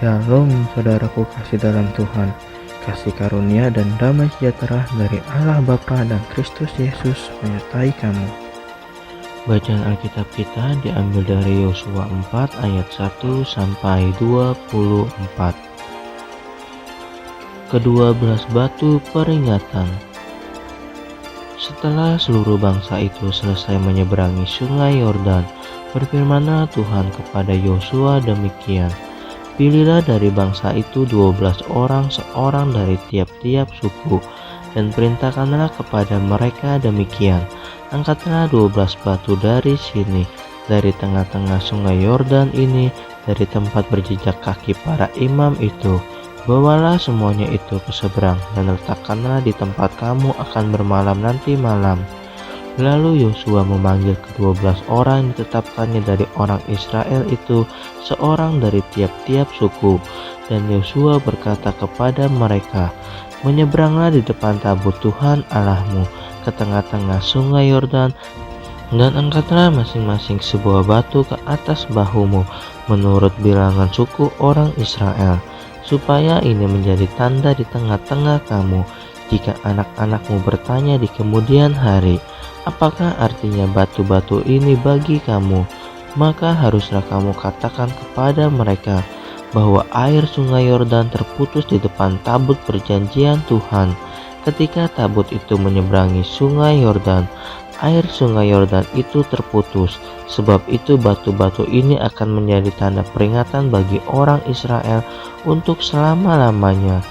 Shalom saudaraku kasih dalam Tuhan, kasih karunia dan damai sejahtera dari Allah Bapa dan Kristus Yesus menyertai kamu. Bacaan Alkitab kita diambil dari Yosua 4 ayat 1 sampai 24. Kedua belas batu peringatan. Setelah seluruh bangsa itu selesai menyeberangi sungai Yordan, berfirmanlah Tuhan kepada Yosua demikian: Pilihlah dari bangsa itu 12 orang, seorang dari tiap-tiap suku, dan perintahkanlah kepada mereka demikian: Angkatlah 12 batu dari sini, dari tengah-tengah sungai Yordan ini, dari tempat berjejak kaki para imam itu. Bawalah semuanya itu ke seberang, dan letakkanlah di tempat kamu akan bermalam nanti malam. Lalu Yosua memanggil ke-12 orang yang ditetapkannya dari orang Israel itu, seorang dari tiap-tiap suku. Dan Yosua berkata kepada mereka, menyeberanglah di depan tabut Tuhan Allahmu ke tengah-tengah sungai Yordan, dan angkatlah masing-masing sebuah batu ke atas bahumu menurut bilangan suku orang Israel, supaya ini menjadi tanda di tengah-tengah kamu. Jika anak-anakmu bertanya di kemudian hari, apakah artinya batu-batu ini bagi kamu? Maka haruslah kamu katakan kepada mereka bahwa air sungai Yordan terputus di depan tabut perjanjian Tuhan. Ketika tabut itu menyeberangi sungai Yordan, air sungai Yordan itu terputus. Sebab itu batu-batu ini akan menjadi tanda peringatan bagi orang Israel untuk selama-lamanya.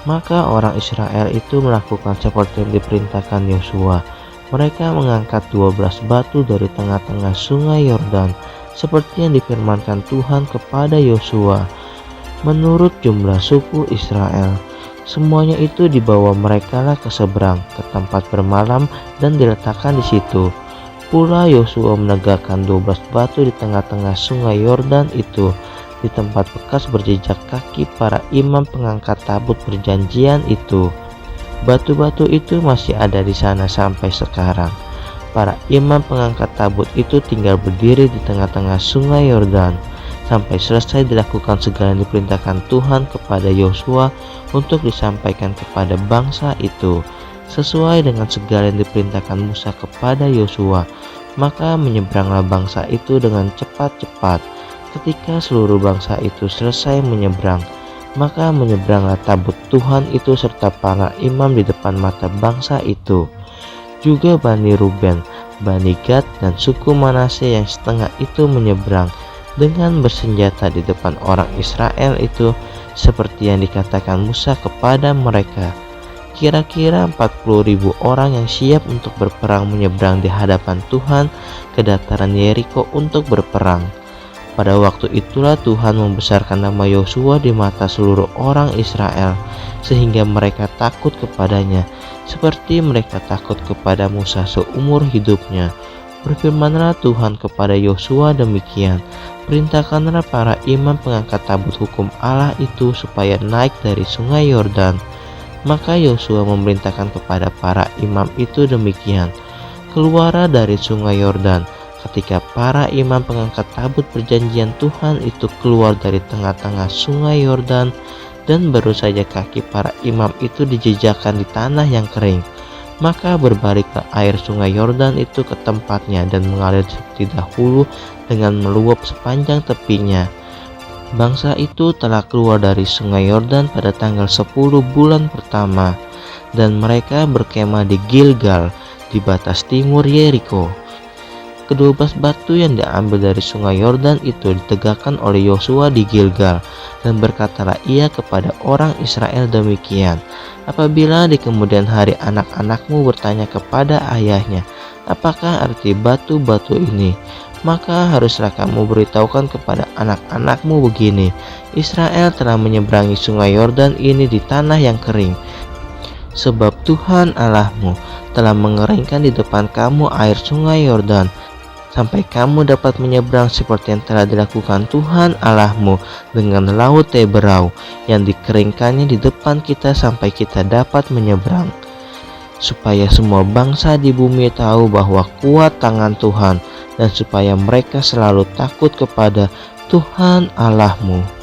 Maka orang Israel itu melakukan seperti yang diperintahkan Yosua. Mereka mengangkat 12 batu dari tengah-tengah sungai Yordan, seperti yang difirmankan Tuhan kepada Yosua, menurut jumlah suku Israel. Semuanya itu dibawa merekalah ke seberang, ke tempat bermalam, dan diletakkan di situ. Pula Yosua menegakkan 12 batu di tengah-tengah sungai Yordan itu, di tempat bekas berjejak kaki para imam pengangkat tabut perjanjian itu. Batu-batu itu masih ada di sana sampai sekarang. Para imam pengangkat tabut itu tinggal berdiri di tengah-tengah sungai Yordan sampai selesai dilakukan segala yang diperintahkan Tuhan kepada Yosua untuk disampaikan kepada bangsa itu, sesuai dengan segala yang diperintahkan Musa kepada Yosua. Maka menyeberanglah bangsa itu dengan cepat-cepat. Ketika seluruh bangsa itu selesai menyeberang, maka menyeberanglah tabut Tuhan itu serta para imam di depan mata bangsa itu. Juga Bani Ruben, Bani Gad, dan suku Manasye yang setengah itu menyeberang dengan bersenjata di depan orang Israel itu, seperti yang dikatakan Musa kepada mereka. Kira-kira 40.000 orang yang siap untuk berperang menyeberang di hadapan Tuhan ke dataran Yeriko untuk berperang. Pada waktu itulah Tuhan membesarkan nama Yosua di mata seluruh orang Israel, sehingga mereka takut kepadanya, seperti mereka takut kepada Musa seumur hidupnya. Berfirmanlah Tuhan kepada Yosua demikian: perintahkanlah para imam pengangkat tabut hukum Allah itu supaya naik dari sungai Yordan. Maka Yosua memerintahkan kepada para imam itu demikian: keluarlah dari sungai Yordan. Ketika para imam pengangkat tabut perjanjian Tuhan itu keluar dari tengah-tengah sungai Yordan, dan baru saja kaki para imam itu dijejakkan di tanah yang kering, maka berbaliklah air sungai Yordan itu ke tempatnya dan mengalir seperti dahulu dengan meluap sepanjang tepinya. Bangsa itu telah keluar dari sungai Yordan pada tanggal 10 bulan pertama, dan mereka berkemah di Gilgal di batas timur Yeriko. Ke-12 batu yang diambil dari sungai Yordan itu ditegakkan oleh Yosua di Gilgal, dan berkatalah ia kepada orang Israel demikian: apabila di kemudian hari anak-anakmu bertanya kepada ayahnya, apakah arti batu-batu ini? Maka haruslah kamu beritahukan kepada anak-anakmu begini: Israel telah menyeberangi sungai Yordan ini di tanah yang kering, sebab Tuhan Allahmu telah mengeringkan di depan kamu air sungai Yordan, sampai kamu dapat menyeberang seperti yang telah dilakukan Tuhan Allahmu dengan laut Teberau yang dikeringkannya di depan kita sampai kita dapat menyeberang, supaya semua bangsa di bumi tahu bahwa kuat tangan Tuhan, dan supaya mereka selalu takut kepada Tuhan Allahmu.